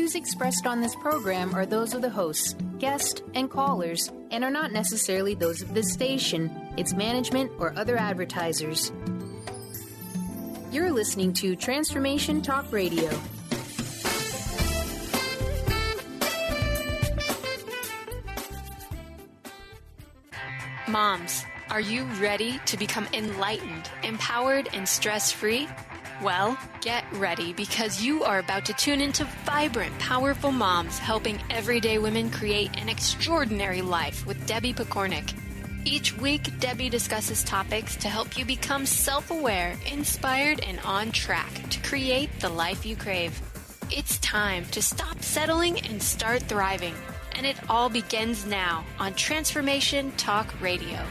views expressed on this program are those of the hosts, guests, and callers, and are not necessarily those of this station, its management, or other advertisers. You're listening to Transformation Talk Radio. Moms, are you ready to become enlightened, empowered, and stress-free? Well, get ready because you are about to tune into Vibrant, Powerful Moms, helping everyday women create an extraordinary life with Debbie Pokornik. Each week, Debbie discusses topics to help you become self-aware, inspired, and on track to create the life you crave. It's time to stop settling and start thriving. And it all begins now on Transformation Talk Radio.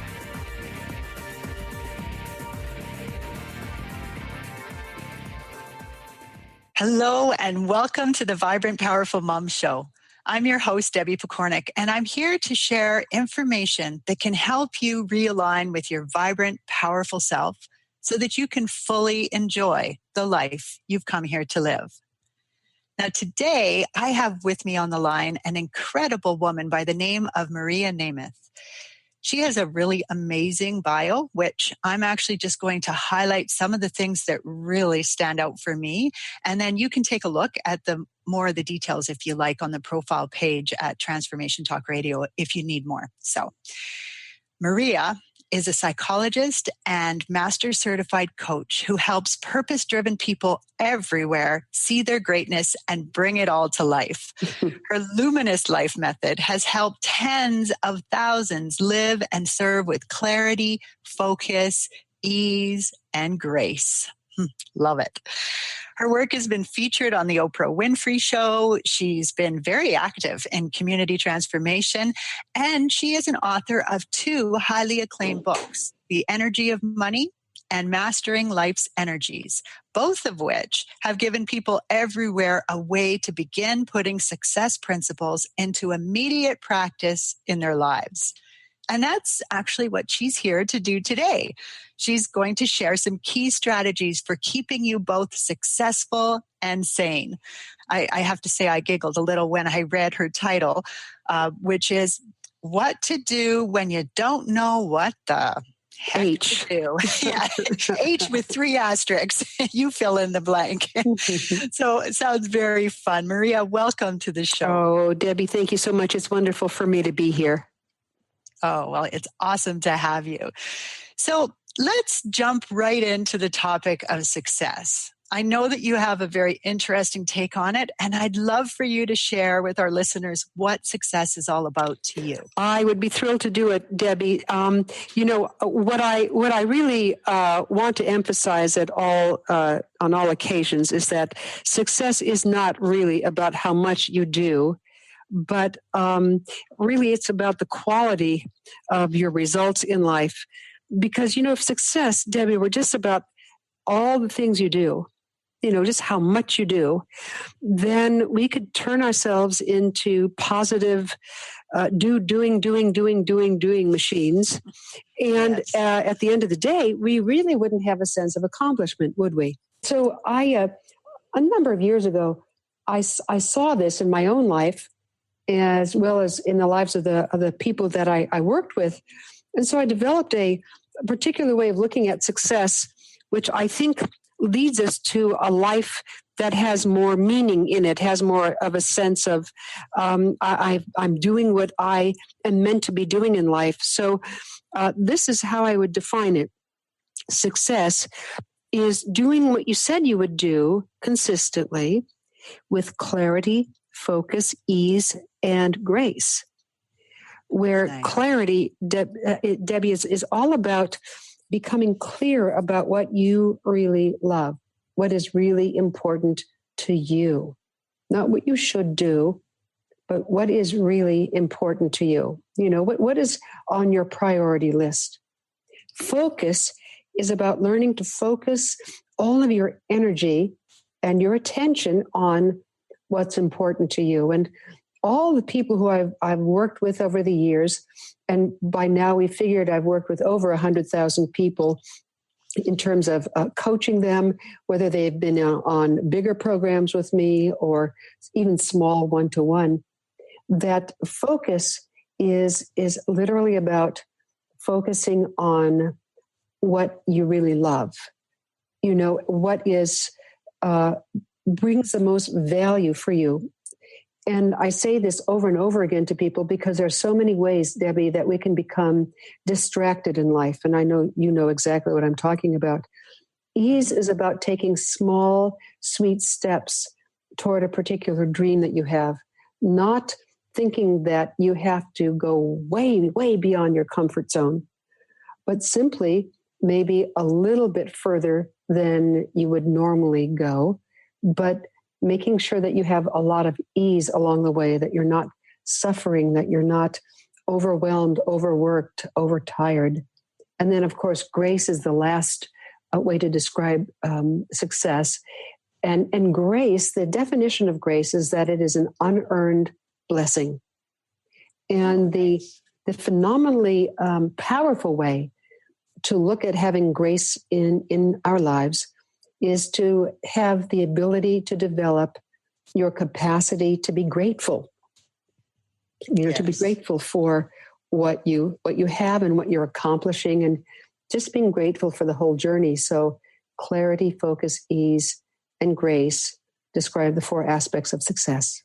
Hello and welcome to the Vibrant Powerful Moms Show. I'm your host, Debbie Pokornik, and I'm here to share information that can help you realign with your vibrant, powerful self so that you can fully enjoy the life you've come here to live. Now, today, I have with me on the line an incredible woman by the name of Maria Nemeth. She has a really amazing bio, which I'm actually just going to highlight some of the things that really stand out for me. And then you can take a look at more of the details if you like on the profile page at Transformation Talk Radio if you need more. So, Maria is a psychologist and master certified coach who helps purpose-driven people everywhere see their greatness and bring it all to life. Her luminous life method has helped tens of thousands live and serve with clarity, focus, ease, and grace. Love it. Her work has been featured on the Oprah Winfrey Show. She's been very active in community transformation, and she is an author of 2 highly acclaimed books, The Energy of Money and Mastering Life's Energies, both of which have given people everywhere a way to begin putting success principles into immediate practice in their lives. And that's actually what she's here to do today. She's going to share some key strategies for keeping you both successful and sane. I have to say I giggled a little when I read her title, which is What to Do When You Don't Know What the Heck to Do. Yeah. H with 3 asterisks. You fill in the blank. So it sounds very fun. Maria, welcome to the show. Oh, Debbie, thank you so much. It's wonderful for me to be here. Oh, well, it's awesome to have you. So let's jump right into the topic of success. I know that you have a very interesting take on it, and I'd love for you to share with our listeners what success is all about to you. I would be thrilled to do it, Debbie. What I really want to emphasize on all occasions is that success is not really about how much you do, but really it's about the quality of your results in life. Because, if success, Debbie, were just about all the things you do, just how much you do, then we could turn ourselves into positive doing machines. And Yes. At the end of the day, we really wouldn't have a sense of accomplishment, would we? So a number of years ago, I saw this in my own life, as well as in the lives of the people that I worked with. And so I developed a particular way of looking at success, which I think leads us to a life that has more meaning in it, has more of a sense of I'm doing what I am meant to be doing in life. So this is how I would define it. Success is doing what you said you would do consistently with clarity, focus, ease, and grace. Where Nice. clarity, Debbie, is all about becoming clear about what you really love, what is really important to you. Not what you should do, but what is really important to you. What is on your priority list. Focus is about learning to focus all of your energy and your attention on what's important to you. And all the people who I've worked with over the years, and by now we figured I've worked with over 100,000 people, in terms of coaching them, whether they've been on bigger programs with me or even small one-to-one, that focus is literally about focusing on what you really love. What is brings the most value for you. And I say this over and over again to people because there are so many ways, Debbie, that we can become distracted in life. And I know you know exactly what I'm talking about. Ease is about taking small, sweet steps toward a particular dream that you have, not thinking that you have to go way, way beyond your comfort zone, but simply maybe a little bit further than you would normally go, but making sure that you have a lot of ease along the way, that you're not suffering, that you're not overwhelmed, overworked, overtired. And then, of course, grace is the last way to describe success. And grace, the definition of grace is that it is an unearned blessing. And the phenomenally powerful way to look at having grace in our lives is to have the ability to develop your capacity to be grateful. To be grateful for what you have and what you're accomplishing, and just being grateful for the whole journey. So clarity, focus, ease, and grace describe the 4 aspects of success.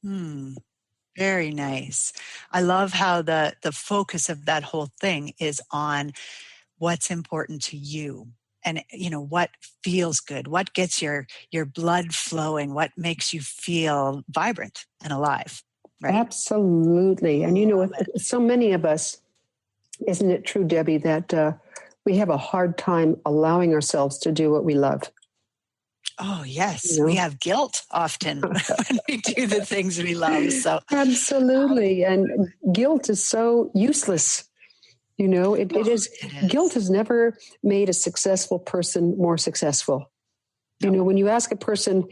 Very nice. I love how the focus of that whole thing is on what's important to you. And, what feels good, what gets your blood flowing, what makes you feel vibrant and alive, right? Absolutely. And so many of us, isn't it true, Debbie, that we have a hard time allowing ourselves to do what we love? Oh, yes. We have guilt often when we do the things we love. So absolutely. And guilt is so useless. It is. Guilt has never made a successful person more successful. No. When you ask a person,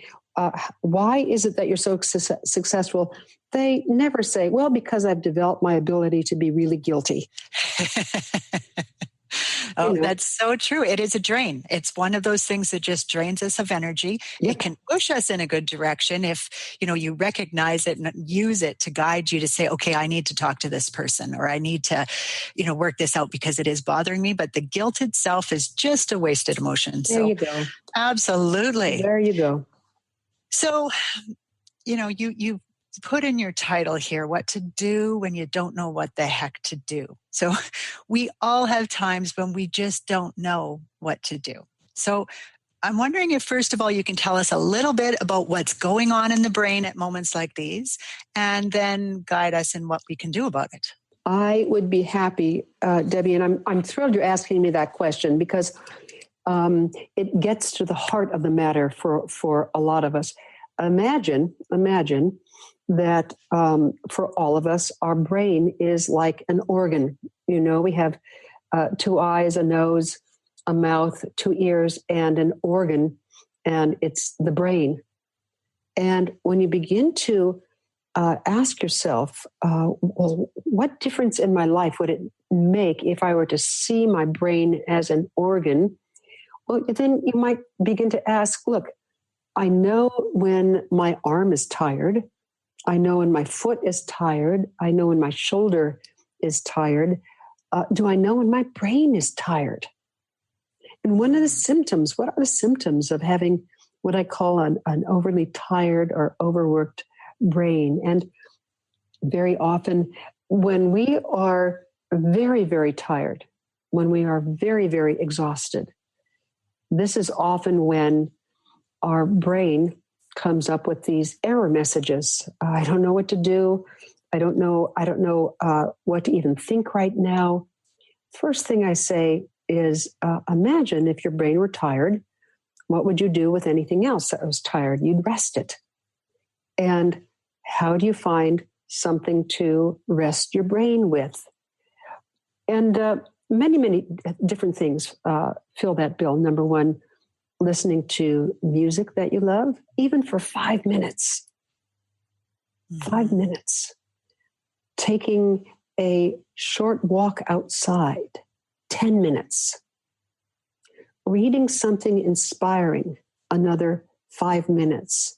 why is it that you're so successful? They never say, well, because I've developed my ability to be really guilty. That's so true. It is a drain. It's one of those things that just drains us of energy. Yep. It can push us in a good direction if, you recognize it and use it to guide you to say, okay, I need to talk to this person, or I need to, work this out because it is bothering me. But the guilt itself is just a wasted emotion. There you go. Absolutely. There you go. So, you put in your title here, what to do when you don't know what the heck to do. So we all have times when we just don't know what to do. So I'm wondering if, first of all, you can tell us a little bit about what's going on in the brain at moments like these, and then guide us in what we can do about it. I would be happy, Debbie, and I'm thrilled you're asking me that question, because it gets to the heart of the matter for a lot of us. Imagine that for all of us, our brain is like an organ. We have 2 eyes, a nose, a mouth, 2 ears, and an organ, and it's the brain. And when you begin to ask yourself, well, what difference in my life would it make if I were to see my brain as an organ? Well, then you might begin to ask, look, I know when my arm is tired. I know when my foot is tired. I know when my shoulder is tired. Do I know when my brain is tired? And what are the symptoms of having what I call an overly tired or overworked brain? And very often when we are very, very tired, when we are very, very exhausted, this is often when our brain comes up with these error messages. I don't know what to do. I don't know what to even think right now. First thing I say is, imagine if your brain were tired, what would you do with anything else that was tired? You'd rest it. And how do you find something to rest your brain with? And many, many different things fill that bill. Number one, listening to music that you love, even for 5 minutes. 5 minutes. Taking a short walk outside, 10 minutes. reading something inspiring, another 5 minutes.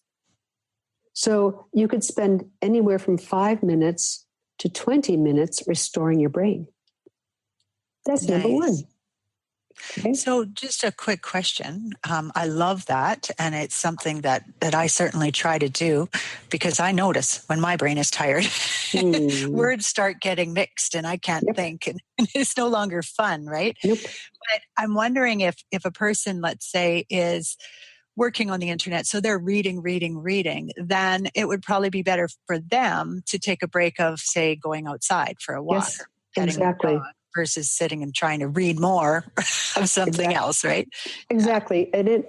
So you could spend anywhere from 5 minutes to 20 minutes restoring your brain. That's number one. Okay. So just a quick question. I love that. And it's something that I certainly try to do because I notice when my brain is tired, words start getting mixed and I can't think and it's no longer fun, right? Nope. But I'm wondering if a person, let's say, is working on the internet, so they're reading, then it would probably be better for them to take a break of, say, going outside for a walk. Yes, Getting exactly. a dog versus sitting and trying to read more of something else, right? Exactly. And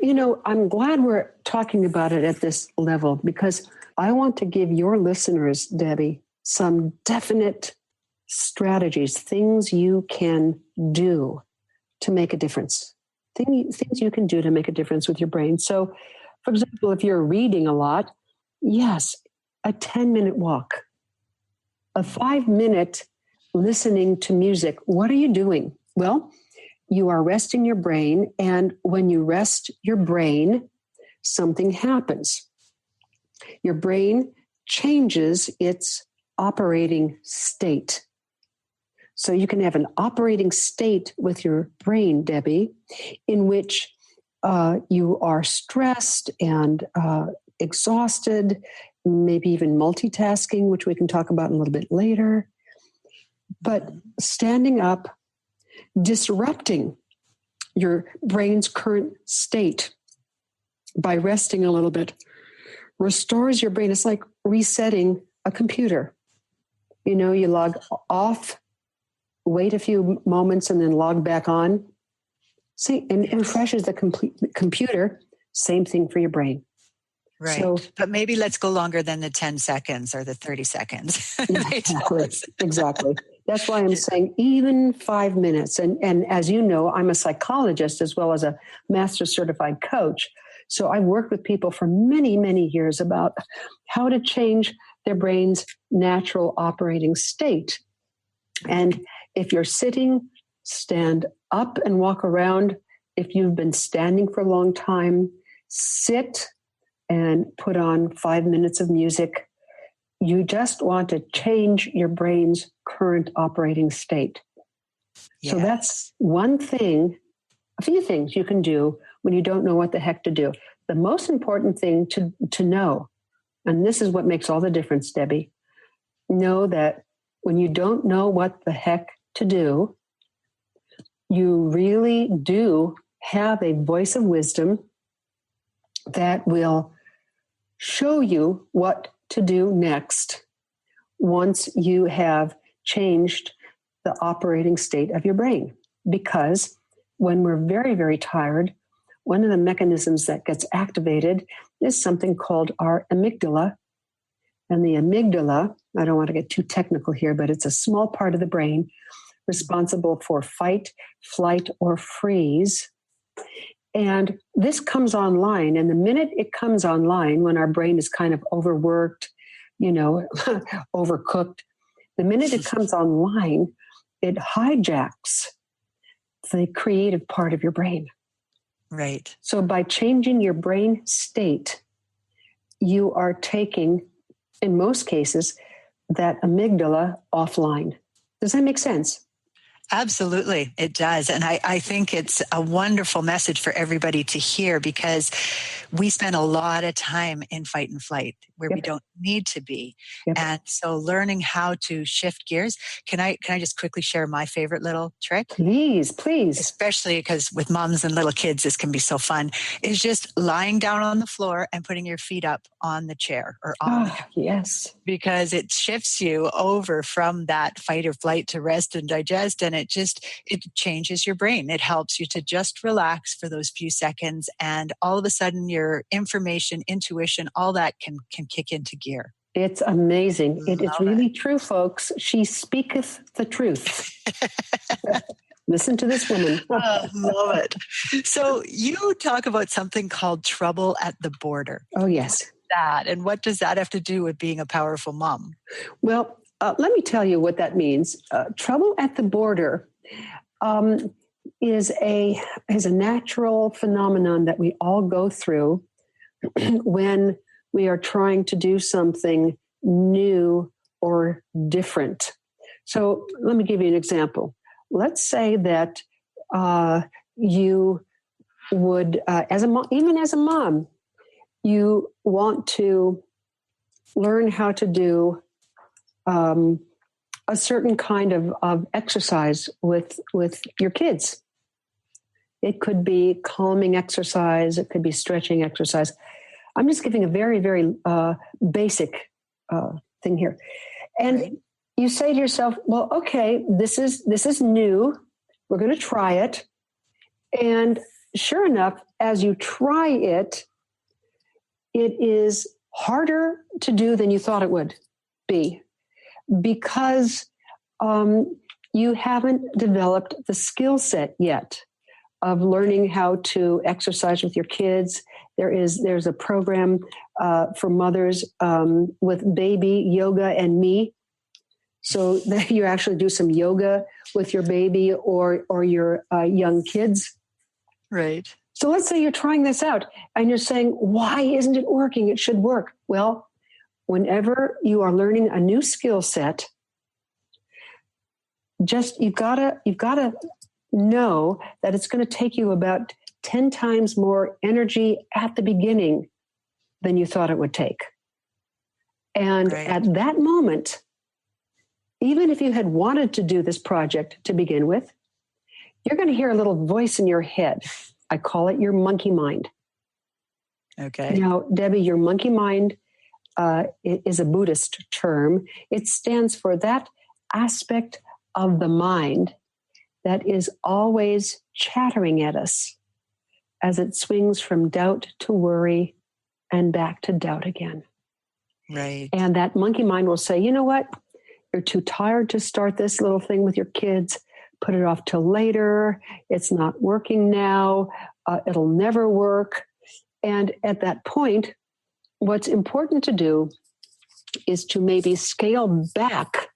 I'm glad we're talking about it at this level because I want to give your listeners, Debbie, some definite strategies, things you can do to make a difference. Things you can do to make a difference with your brain. So, for example, if you're reading a lot, yes, a 10-minute walk, a 5-minute listening to music. What are you doing? Well, you are resting your brain. And when you rest your brain, something happens. Your brain changes its operating state. So you can have an operating state with your brain, Debbie, in which you are stressed and exhausted, maybe even multitasking, which we can talk about a little bit later. But standing up, disrupting your brain's current state by resting a little bit, restores your brain. It's like resetting a computer. You log off, wait a few moments, and then log back on. See, and it refreshes the computer. Same thing for your brain. Right. So, but maybe let's go longer than the 10 seconds or the 30 seconds. Exactly. That's why I'm saying even 5 minutes. And as you know, I'm a psychologist as well as a master certified coach. So I've worked with people for many, many years about how to change their brain's natural operating state. And if you're sitting, stand up and walk around. If you've been standing for a long time, sit and put on 5 minutes of music. You just want to change your brain's current operating state. Yeah. So that's one thing, a few things you can do when you don't know what the heck to do. The most important thing to know, and this is what makes all the difference, Debbie, know that when you don't know what the heck to do, you really do have a voice of wisdom that will show you what to do next once you have changed the operating state of your brain. Because when we're very, very tired, one of the mechanisms that gets activated is something called our amygdala. And the amygdala, I don't want to get too technical here, but it's a small part of the brain responsible for fight, flight, or freeze. And this comes online. And the minute it comes online, when our brain is kind of overworked, overcooked, the minute it comes online, it hijacks the creative part of your brain. Right. So by changing your brain state, you are taking, in most cases, that amygdala offline. Does that make sense? Absolutely, it does. And I think it's a wonderful message for everybody to hear because we spend a lot of time in fight and flight where we don't need to be. Yep. And so learning how to shift gears. Can I just quickly share my favorite little trick? Please. Especially because with moms and little kids, this can be so fun, is just lying down on the floor and putting your feet up on the chair or on the couch. Yes. Because it shifts you over from that fight or flight to rest and digest. And it changes your brain. It helps you to just relax for those few seconds. And all of a sudden your information, intuition, all that can kick into gear. It's amazing. It is really true, folks. She speaketh the truth. Listen to this woman. Oh, love it. So you talk about something called trouble at the border. Oh, yes. And what does that have to do with being a powerful mom? Well, let me tell you what that means. Trouble at the border. is a natural phenomenon that we all go through when we are trying to do something new or different. So let me give you an example. Let's say that you would, even as a mom, you want to learn how to do a certain kind of exercise with your kids. It could be calming exercise. It could be stretching exercise. I'm just giving a very, very basic thing here. And Right. you say to yourself, well, okay, this is new. We're going to try it. And sure enough, as you try it, it is harder to do than you thought it would be, because you haven't developed the skill set yet of learning how to exercise with your kids. There's a program for mothers with baby yoga and me. So that you actually do some yoga with your baby or your young kids. Right. So let's say you're trying this out and you're saying, why isn't it working? It should work. Well, whenever you are learning a new skill set, you've gotta know that it's going to take you about 10 times more energy at the beginning than you thought it would take. And Right. at that moment, even if you had wanted to do this project to begin with, you're going to hear a little voice in your head. I call it your monkey mind. Okay. Now, Debbie, your monkey mind is a Buddhist term. It stands for that aspect of the mind that is always chattering at us as it swings from doubt to worry and back to doubt again. Right. And that monkey mind will say, you know what? You're too tired to start this little thing with your kids. Put it off till later. It's not working now. It'll never work. And at that point, what's important to do is to maybe scale back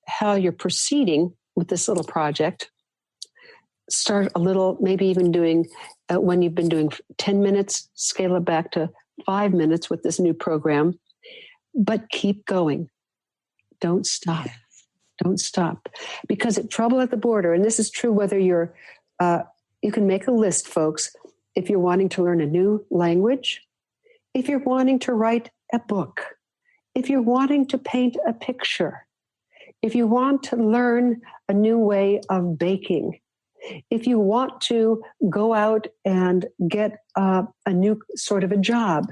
how you're proceeding with this little project. Start a little, maybe even doing, when you've been doing 10 minutes, scale it back to 5 minutes with this new program. But keep going. Don't stop. Yeah. Don't stop. Because trouble at the border, and this is true whether you're, you can make a list, folks, if you're wanting to learn a new language, if you're wanting to write a book, if you're wanting to paint a picture, if you want to learn a new way of baking, if you want to go out and get a new sort of a job,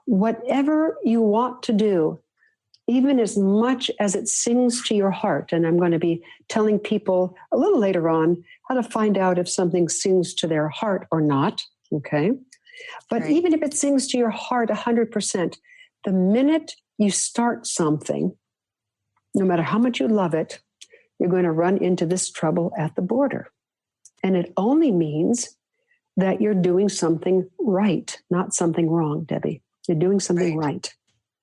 whatever you want to do, even as much as it sings to your heart. And I'm going to be telling people a little later on how to find out if something sings to their heart or not. Okay. But Right. even if it sings to your heart 100%, the minute you start something, no matter how much you love it, you're going to run into this trouble at the border. And it only means that you're doing something right, not something wrong, Debbie. You're doing something right.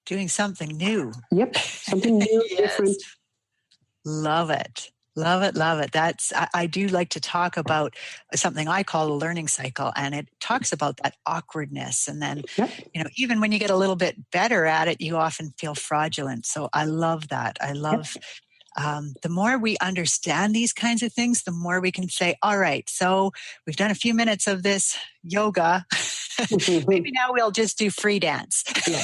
Doing something new. Yep. Something new, Yes. different. Love it. Love it. Love it. I do like to talk about something I call a learning cycle, and it talks about that awkwardness. And then, Yep. even when you get a little bit better at it, you often feel fraudulent. So I love that. I love the more we understand these kinds of things, the more we can say, all right, so we've done a few minutes of this yoga. Maybe now we'll just do free dance. Yeah.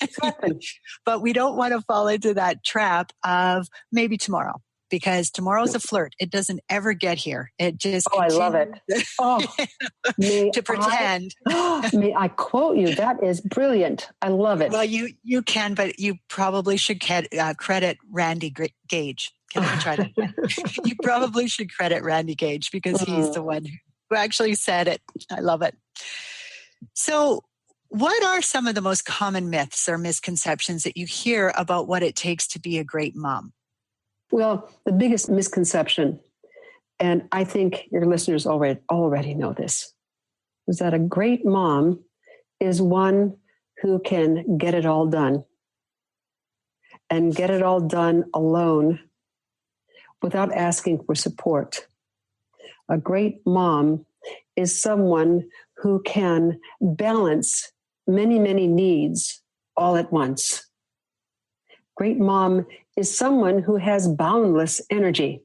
Exactly. But we don't want to fall into that trap of maybe tomorrow, because tomorrow's a flirt. It doesn't ever get here. It just I love it. Oh, to pretend. May I quote you? That is brilliant. I love it. Well, you can, but you probably should credit Randy Gage. Can I try that again? You probably should credit Randy Gage, because he's the one who actually said it. I love it. So, what are some of the most common myths or misconceptions that you hear about what it takes to be a great mom? Well, the biggest misconception, and I think your listeners already know this, is that a great mom is one who can get it all done, and get it all done alone without asking for support. A great mom is someone who can balance many, many needs all at once. Great mom is someone who has boundless energy.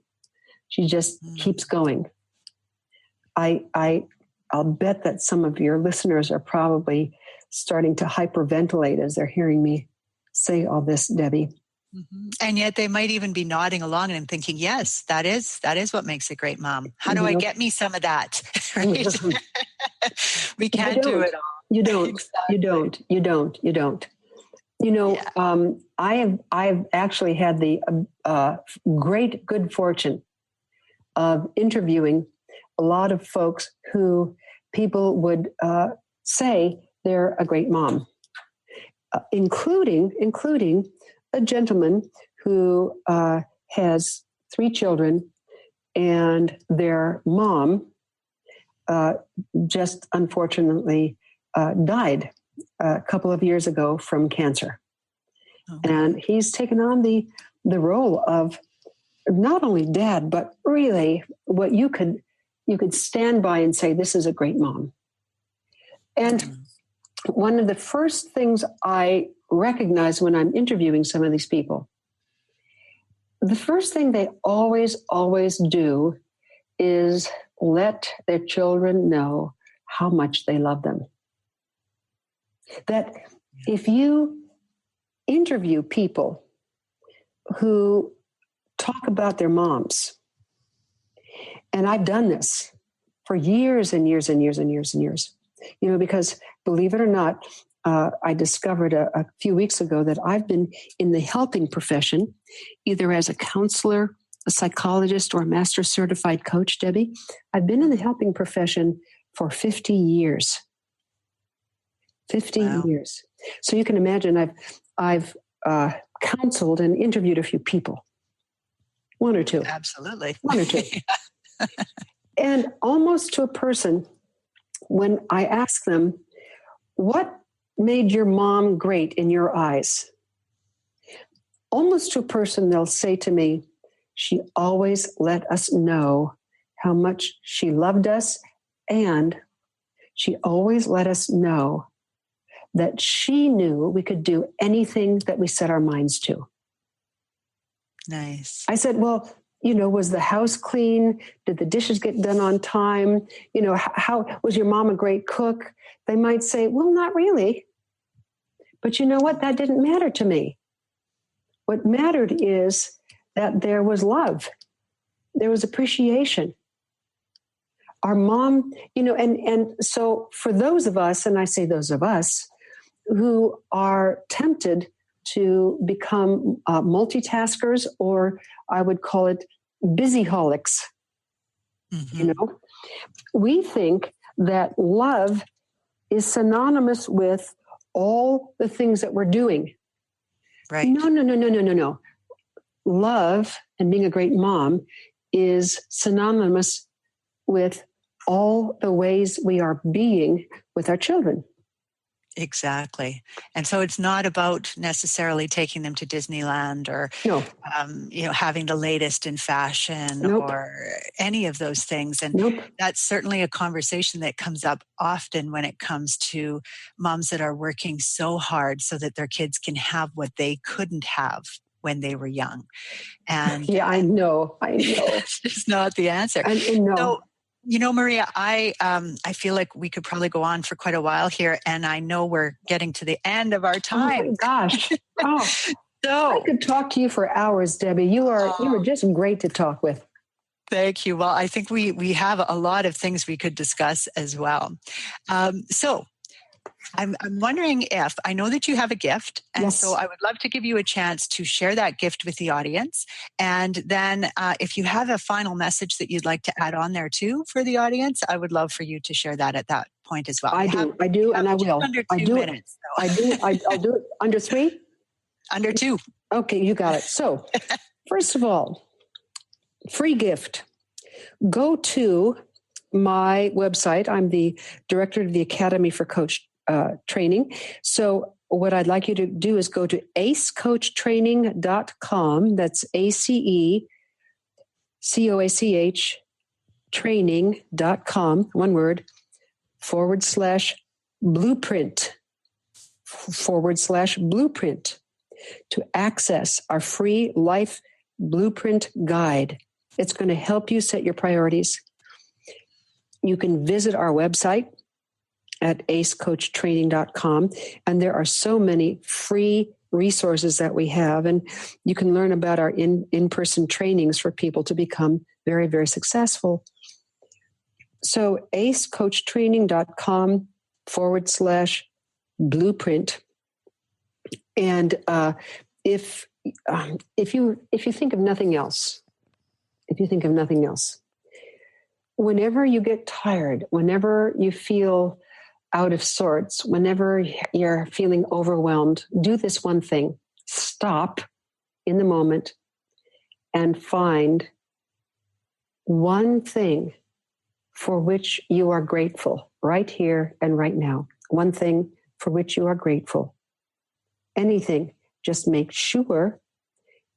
She just keeps going. I'll bet that some of your listeners are probably starting to hyperventilate as they're hearing me say all this, Debbie. Mm-hmm. And yet they might even be nodding along and thinking, yes, that is what makes a great mom. How do I get me some of that? Right? We can't do it all. You don't. Exactly. You don't. You know, yeah. I've actually had the great good fortune of interviewing a lot of folks who people would say they're a great mom, including a gentleman who has 3 children, and their mom just unfortunately died a couple of years ago from cancer. Okay. And he's taken on the role of not only dad, but really what you could stand by and say, this is a great mom. And one of the first things I recognize when I'm interviewing some of these people, the first thing they always do is let their children know how much they love them. That if you interview people who talk about their moms, and I've done this for years and years and years and years and years, because believe it or not, I discovered a few weeks ago that I've been in the helping profession, either as a counselor, a psychologist, or a master certified coach, Debbie. I've been in the helping profession for 50 years. 50 years. So you can imagine I've counseled and interviewed a few people. 1 or 2. Absolutely. 1 or 2. And almost to a person, when I ask them, what made your mom great in your eyes? Almost to a person, they'll say to me, she always let us know how much she loved us, and she always let us know that she knew we could do anything that we set our minds to. Nice. I said, well, was the house clean? Did the dishes get done on time? How was your mom a great cook? They might say, well, not really. But you know what? That didn't matter to me. What mattered is that there was love. There was appreciation. Our mom, and so for those of us, and I say those of us, who are tempted to become multitaskers, or I would call it busyholics, we think that love is synonymous with all the things that we're doing. Right. No. Love and being a great mom is synonymous with all the ways we are being with our children. Exactly. And so it's not about necessarily taking them to Disneyland or, having the latest in fashion or any of those things. And that's certainly a conversation that comes up often when it comes to moms that are working so hard so that their kids can have what they couldn't have when they were young. And I know. It's just not the answer. I know. So, Maria, I feel like we could probably go on for quite a while here, and I know we're getting to the end of our time. Oh my gosh! So I could talk to you for hours, Debbie. You are just great to talk with. Thank you. Well, I think we have a lot of things we could discuss as well. So I'm wondering if, I know that you have a gift, and so I would love to give you a chance to share that gift with the audience. And then if you have a final message that you'd like to add on there too for the audience, I would love for you to share that at that point as well. I do, and I will. Under 2 minutes. So. I'll do it. Under 3? Under 2. Okay, you got it. So, first of all, free gift. Go to my website. I'm the director of the Academy for Coach Training. So what I'd like you to do is go to acecoachtraining.com. That's ACECOACH training.com, one word, /blueprint, /blueprint to access our free life blueprint guide. It's going to help you set your priorities. You can visit our website at acecoachtraining.com, and there are so many free resources that we have, and you can learn about our in-person trainings for people to become very, very successful. So acecoachtraining.com /blueprint. And if you think of nothing else, whenever you get tired, whenever you feel out of sorts, whenever you're feeling overwhelmed, do this one thing. Stop in the moment and find one thing for which you are grateful right here and right now. One thing for which you are grateful. Anything, just make sure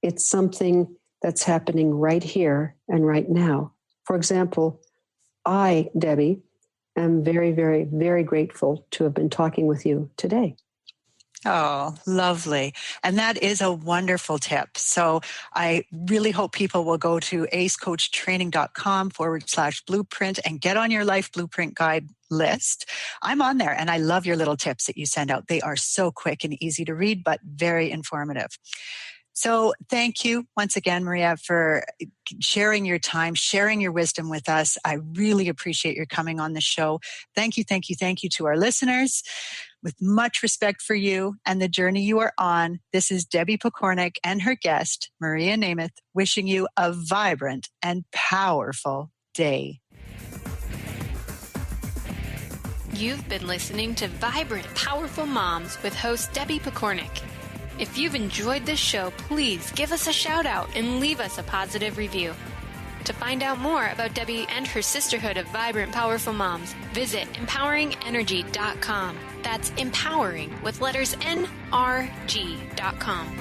it's something that's happening right here and right now. For example, I, Debbie, am very, very, very grateful to have been talking with you today. Oh, lovely. And that is a wonderful tip. So I really hope people will go to acecoachtraining.com /blueprint and get on your life blueprint guide list. I'm on there and I love your little tips that you send out. They are so quick and easy to read, but very informative. So thank you once again, Maria, for sharing your time, sharing your wisdom with us. I really appreciate your coming on the show. Thank you, thank you, thank you to our listeners. With much respect for you and the journey you are on, this is Debbie Pokornik and her guest, Maria Nemeth, wishing you a vibrant and powerful day. You've been listening to Vibrant, Powerful Moms with host Debbie Pokornik. If you've enjoyed this show, please give us a shout out and leave us a positive review. To find out more about Debbie and her sisterhood of Vibrant, Powerful Moms, visit empoweringenergy.com. That's empowering with letters NRG.com.